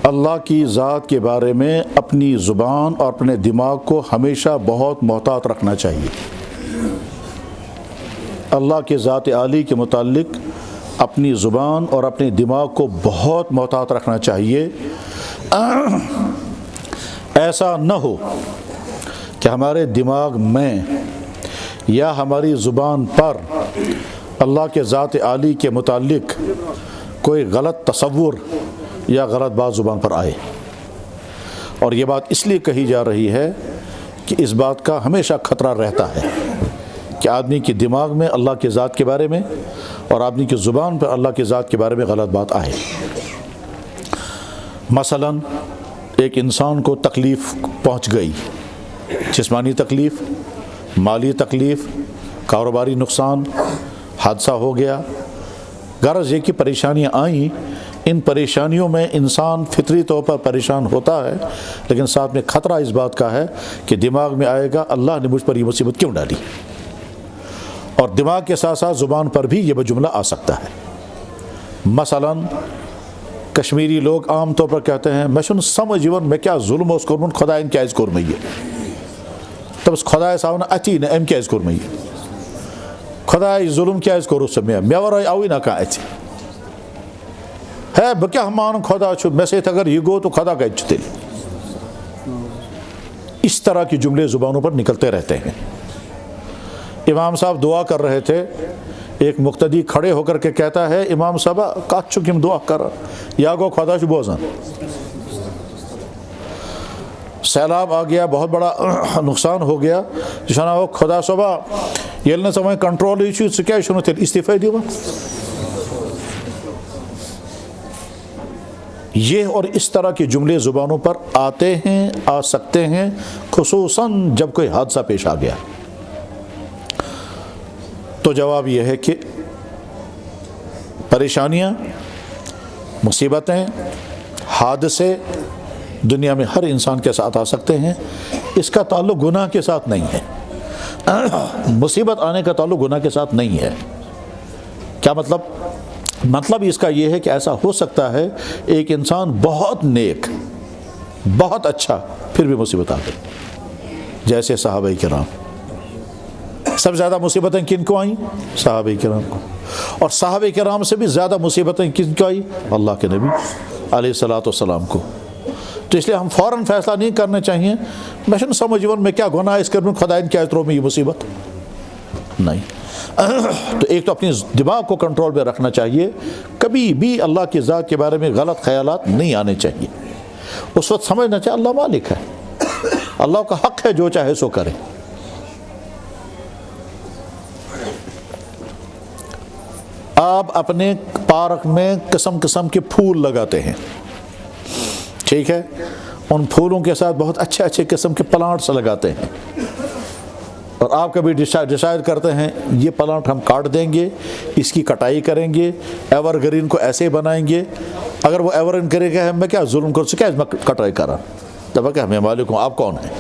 اللہ کی ذات کے بارے میں اپنی زبان اور اپنے دماغ کو ہمیشہ بہت محتاط رکھنا چاہیے۔ اللہ کے ذات عالی کے متعلق اپنی زبان اور اپنے دماغ کو بہت محتاط رکھنا چاہیے۔ ایسا نہ ہو کہ ہمارے دماغ میں یا ہماری زبان پر اللہ کے ذات عالی کے متعلق کوئی غلط تصور یا غلط بات زبان پر آئے۔ اور یہ بات اس لیے کہی جا رہی ہے کہ اس بات کا ہمیشہ خطرہ رہتا ہے کہ آدمی کے دماغ میں اللہ کے ذات کے بارے میں اور آدمی کی زبان پر اللہ کے ذات کے بارے میں غلط بات آئے۔ مثلا ایک انسان کو تکلیف پہنچ گئی، جسمانی تکلیف، مالی تکلیف، کاروباری نقصان، حادثہ ہو گیا، غرض یہ کہ پریشانیاں آئیں۔ ان پریشانیوں میں انسان فطری طور پر پریشان ہوتا ہے، لیکن ساتھ میں خطرہ اس بات کا ہے کہ دماغ میں آئے گا اللہ نے مجھ پر یہ مصیبت کیوں ڈالی، اور دماغ کے ساتھ ساتھ زبان پر بھی یہ جملہ آ سکتا ہے۔ مثلا کشمیری لوگ عام طور پر کہتے ہیں میں چھن سمجھون میں کیا ظلم اس کورمن خدائن کیاز کور میں یہ تبس خدای ساون اتی نہ ام کیاز کور میں یہ خدای ظلم کیاز کورس میں ورائے آوی نہ کانٛہہ اتی ہے بہ کیا مان خدا چھُ مے سۭتۍ اگر یہ گو تو خدا کتہِ چھُ تیٚلہِ۔ اس طرح کے جملے زبانوں پر نکلتے رہتے ہیں۔ امام صاحب دعا کر رہے تھے، ایک مقتدی کھڑے ہو کر کے کہتا ہے امام صاحب کت چھُ کم دعا کر یا گو خدا چھُ بوزان۔ سیلاب آ گیا، بہت بڑا نقصان ہو گیا، جشانا ہو خدا صبح ییٚلہِ نہٕ ژٕ وۄنۍ کنٹرولٕے چھُے ژٕ کیٛازِ چھُنہٕ تیٚلہِ استعفے دِوان۔ یہ اور اس طرح کے جملے زبانوں پر آتے ہیں، آ سکتے ہیں، خصوصاً جب کوئی حادثہ پیش آ گیا۔ تو جواب یہ ہے کہ پریشانیاں، مصیبتیں، حادثے دنیا میں ہر انسان کے ساتھ آ سکتے ہیں۔ اس کا تعلق گناہ کے ساتھ نہیں ہے۔ مصیبت آنے کا تعلق گناہ کے ساتھ نہیں ہے۔ کیا مطلب اس کا یہ ہے کہ ایسا ہو سکتا ہے ایک انسان بہت نیک، بہت اچھا، پھر بھی مصیبت آ گئی، جیسے صحابہ کرام۔ سب سے زیادہ مصیبتیں کن کو آئیں؟ صحابہ کرام کو۔ اور صحابہ کرام سے بھی زیادہ مصیبتیں کن کو آئیں؟ اللہ کے نبی علیہ الصلوۃ والسلام کو۔ تو اس لیے ہم فوراً فیصلہ نہیں کرنا چاہیے میں چھُنہٕ سمجھون میں کیا گناہ اس کر خدائن کیا ترو میں یہ مصیبت، نہیں۔ تو ایک تو اپنی دماغ کو کنٹرول میں رکھنا چاہیے، کبھی بھی اللہ کی ذات کے بارے میں غلط خیالات نہیں آنے چاہیے۔ اس وقت سمجھنا چاہیے اللہ مالک ہے، اللہ کا حق ہے جو چاہے سو کرے۔ آپ اپنے پارک میں قسم قسم کے پھول لگاتے ہیں، ٹھیک ہے، ان پھولوں کے ساتھ بہت اچھے اچھے قسم کے پلانٹس لگاتے ہیں، اور آپ کبھی ڈیسائیڈ کرتے ہیں یہ پلانٹ ہم کاٹ دیں گے، اس کی کٹائی کریں گے، ایور گرین کو ایسے بنائیں گے۔ اگر وہ ایور گرین کرے گا میں کیا ظلم کر سکیا میں کٹائی کرا جب کہ میں مالک ہوں، آپ کون ہیں؟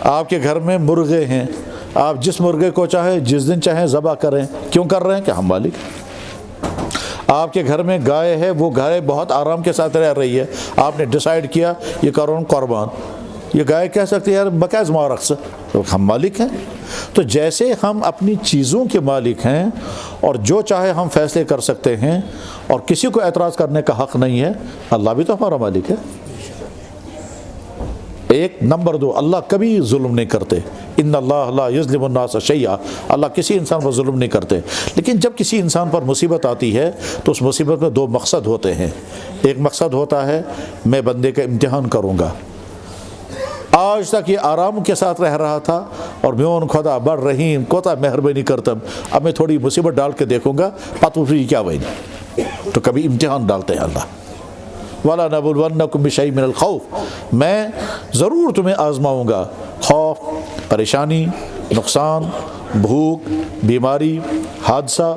آپ کے گھر میں مرغے ہیں، آپ جس مرغے کو چاہے جس دن چاہیں ذبح کریں، کیوں کر رہے ہیں کہ ہم مالک ہیں۔ آپ کے گھر میں گائے ہے، وہ گائے بہت آرام کے ساتھ رہ رہی ہے، آپ نے ڈیسائیڈ کیا یہ کروں قربان، یہ گائے کہہ سکتی ہے یار بکیز مارکس، ہم مالک ہیں۔ تو جیسے ہم اپنی چیزوں کے مالک ہیں اور جو چاہے ہم فیصلے کر سکتے ہیں اور کسی کو اعتراض کرنے کا حق نہیں ہے، اللہ بھی تو ہمارا مالک ہے۔ ایک نمبر دو، اللہ کبھی ظلم نہیں کرتے، ان اللہ لا یظلم الناس شیئا، اللہ کسی انسان پر ظلم نہیں کرتے۔ لیکن جب کسی انسان پر مصیبت آتی ہے تو اس مصیبت میں دو مقصد ہوتے ہیں۔ ایک مقصد ہوتا ہے میں بندے کا امتحان کروں گا، آج تک یہ آرام کے ساتھ رہ رہا تھا اور میون خدا بڑ رحیم کوتا مہربانی کرتم، اب میں تھوڑی مصیبت ڈال کے دیکھوں گا پتہ کیا بنی۔ تو کبھی امتحان ڈالتے ہیں اللہ، وَلَا نَبْلُوَنَّكُمْ بِشَيْءٍ مِّنَ الْخَوْفِ، میں ضرور تمہیں آزماؤں گا، خوف، پریشانی، نقصان، بھوک، بیماری، حادثہ،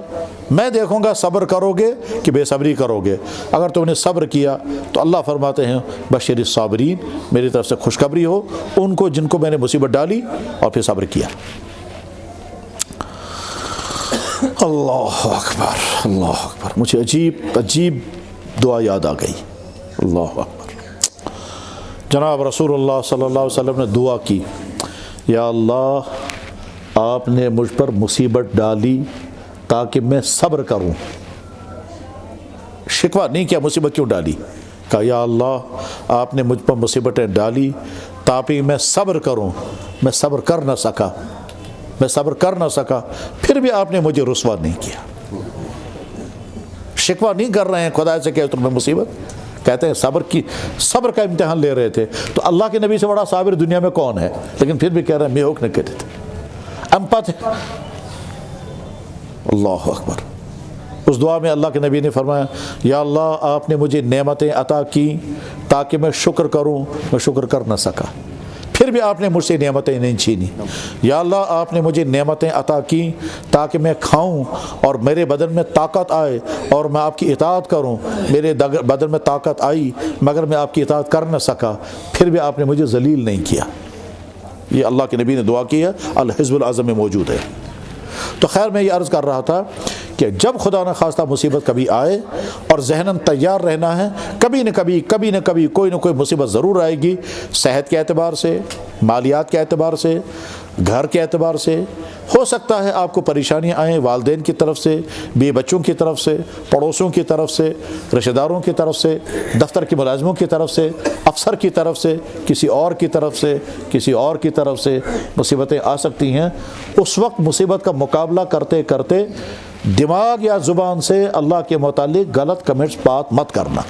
میں دیکھوں گا صبر کرو گے کہ بے صبری کرو گے۔ اگر تم نے صبر کیا تو اللہ فرماتے ہیں بشر الصابرین، میری طرف سے خوشخبری ہو ان کو جن کو میں نے مصیبت ڈالی اور پھر صبر کیا۔ اللہ اکبر، اللہ اکبر۔ مجھے عجیب دعا یاد آ گئی۔ اللہ اکبر۔ جناب رسول اللہ صلی اللہ علیہ وسلم نے دعا کی، یا اللہ آپ نے مجھ پر مصیبت ڈالی تاکہ میں صبر کروں۔ شکوہ نہیں کیا مصیبت کیوں ڈالی، کہا یا اللہ آپ نے مجھ پر مصیبتیں ڈالی تاکہ میں صبر کروں، میں صبر کر نہ سکا، میں صبر کر نہ سکا، پھر بھی آپ نے مجھے رسوا نہیں کیا۔ شکوہ نہیں کر رہے ہیں خدا سے کہ تمہیں مصیبت، کہتے ہیں صبر کا امتحان لے رہے تھے۔ تو اللہ کے نبی سے بڑا صابر دنیا میں کون ہے، لیکن پھر بھی کہہ رہے ہیں میوک نے کہتے تھے امپت۔ اللہ اکبر۔ اس دعا میں اللہ کے نبی نے فرمایا یا اللہ آپ نے مجھے نعمتیں عطا کی تاکہ میں شکر کروں، میں شکر کر نہ سکا، پھر بھی آپ نے مجھ سے نعمتیں نہیں چھینی۔ یا اللہ آپ نے مجھے نعمتیں عطا کی تاکہ میں کھاؤں اور میرے بدن میں طاقت آئے اور میں آپ کی اطاعت کروں، میرے بدن میں طاقت آئی مگر میں آپ کی اطاعت کر نہ سکا، پھر بھی آپ نے مجھے ذلیل نہیں کیا۔ یہ اللہ کے نبی نے دعا کی ہے، الحزب العظم میں موجود ہے۔ تو خیر میں یہ عرض کر رہا تھا کہ جب خدا نہ خواستہ مصیبت کبھی آئے اور ذہناً تیار رہنا ہے، کبھی نہ کبھی کوئی نہ کوئی مصیبت ضرور آئے گی، صحت کے اعتبار سے، مالیات کے اعتبار سے، گھر کے اعتبار سے۔ ہو سکتا ہے آپ کو پریشانیاں آئیں والدین کی طرف سے، بیوی بچوں کی طرف سے، پڑوسیوں کی طرف سے، رشتہ داروں کی طرف سے، دفتر کے ملازموں کی طرف سے، افسر کی طرف سے، کسی اور کی طرف سے، کسی اور کی طرف سے مصیبتیں آ سکتی ہیں۔ اس وقت مصیبت کا مقابلہ کرتے کرتے دماغ یا زبان سے اللہ کے متعلق غلط کمنٹس بات مت کرنا۔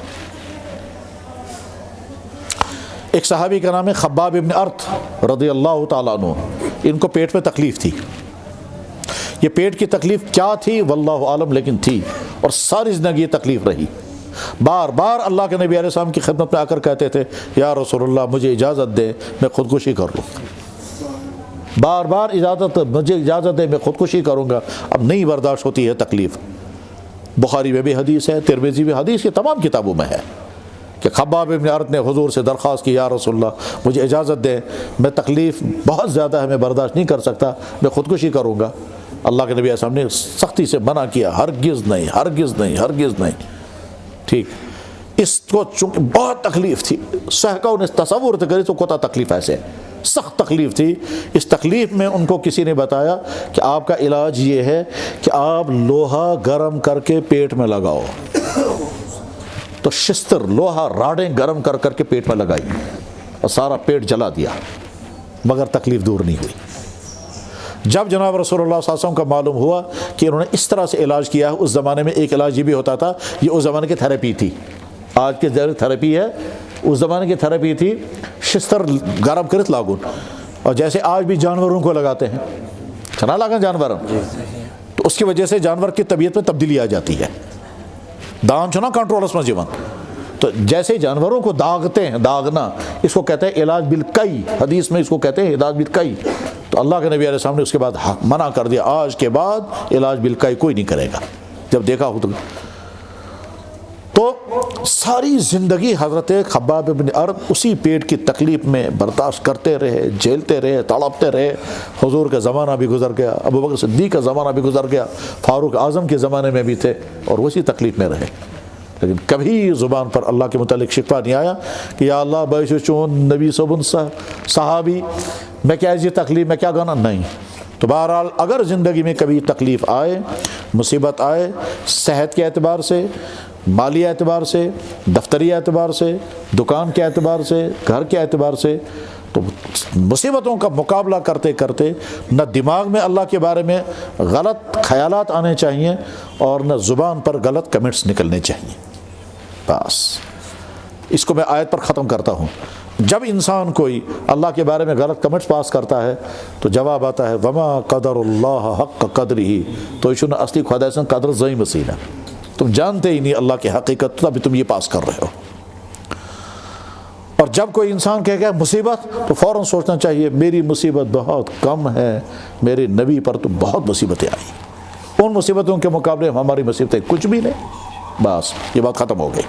ایک صحابی کا نام ہے خباب ابن ارت رضی اللہ تعالیٰ عنہ، ان کو پیٹ میں تکلیف تھی۔ یہ پیٹ کی تکلیف کیا تھی واللہ عالم، لیکن تھی اور ساری زندگی یہ تکلیف رہی۔ بار بار اللہ کے نبی علیہ السلام کی خدمت میں آ کر کہتے تھے یا رسول اللہ مجھے اجازت دے میں خودکشی کر لوں، بار بار مجھے اجازت دے میں خودکشی کروں گا، اب نہیں برداشت ہوتی ہے تکلیف۔ بخاری میں بھی حدیث ہے، ترمذی میں حدیث، یہ تمام کتابوں میں ہے کہ خباب ابن ارت نے حضور سے درخواست کی یا رسول اللہ مجھے اجازت دیں، میں تکلیف بہت زیادہ ہے، میں برداشت نہیں کر سکتا، میں خودکشی کروں گا۔ اللہ کے نبی علیہ السلام نے سختی سے منع کیا، ہرگز نہیں، ہرگز نہیں، ہرگز نہیں۔ ٹھیک، اس کو چونکہ بہت تکلیف تھی، صحابہ نے تصور تو کری تو کوتا تکلیف ایسے سخت تکلیف تھی۔ اس تکلیف میں ان کو کسی نے بتایا کہ آپ کا علاج یہ ہے کہ آپ لوہا گرم کر کے پیٹ میں لگاؤ۔ تو شستر لوہا راڑیں گرم کر کر کے پیٹ میں لگائی اور سارا پیٹ جلا دیا، مگر تکلیف دور نہیں ہوئی۔ جب جناب رسول اللہ صلی اللہ علیہ وسلم کا معلوم ہوا کہ انہوں نے اس طرح سے علاج کیا ہے، اس زمانے میں ایک علاج یہ بھی ہوتا تھا، یہ اس زمانے کی تھراپی تھی، آج کے تھراپی ہے، اس زمانے کی تھراپی تھی شستر گرم کرت لاگون، اور جیسے آج بھی جانوروں کو لگاتے ہیں چھنا لاگن جانوروں، تو اس کی وجہ سے جانور کی طبیعت میں تبدیلی آ جاتی ہے، دان چھنا کنٹرولس میں جیون، تو جیسے جانوروں کو داغتے ہیں، داغنا اس کو کہتے ہیں علاج بالکئی، حدیث میں اس کو کہتے ہیں علاج بالکئی۔ تو اللہ کے نبی علیہ السلام نے اس کے بعد منع کر دیا، آج کے بعد علاج بالکئی کوئی نہیں کرے گا۔ جب دیکھا ہو تو ساری زندگی حضرت خباب بن ارت اسی پیٹ کی تکلیف میں برداشت کرتے رہے، جھیلتے رہے، تڑپتے رہے۔ حضور کا زمانہ بھی گزر گیا، ابو بکر صدیق کا زمانہ بھی گزر گیا، فاروق اعظم کے زمانے میں بھی تھے اور اسی تکلیف میں رہے، لیکن کبھی زبان پر اللہ کے متعلق شکوہ نہیں آیا کہ یا اللہ بیش چون نبی صبن صحابی میں کیا ایسی تکلیف میں کیا گانا، نہیں۔ تو بہرحال اگر زندگی میں کبھی تکلیف آئے، مصیبت آئے، صحت کے اعتبار سے، مالی اعتبار سے، دفتری اعتبار سے، دکان کے اعتبار سے، گھر کے اعتبار سے، تو مصیبتوں کا مقابلہ کرتے کرتے نہ دماغ میں اللہ کے بارے میں غلط خیالات آنے چاہیے اور نہ زبان پر غلط کمنٹس نکلنے چاہیے۔ بس اس کو میں آیت پر ختم کرتا ہوں۔ جب انسان کوئی اللہ کے بارے میں غلط کمنٹس پاس کرتا ہے تو جواب آتا ہے وما قدر اللہ حق قدرہ، تو اس نے اصلی خدا سے قدر زئی مسینہ، تم جانتے ہی نہیں اللہ کی حقیقت، تبھی تم یہ پاس کر رہے ہو۔ اور جب کوئی انسان کہے گا مصیبت تو فوراً سوچنا چاہیے میری مصیبت بہت کم ہے، میرے نبی پر تو بہت مصیبتیں آئیں، ان مصیبتوں کے مقابلے ہماری مصیبتیں کچھ بھی نہیں۔ بس یہ بات ختم ہو گئی۔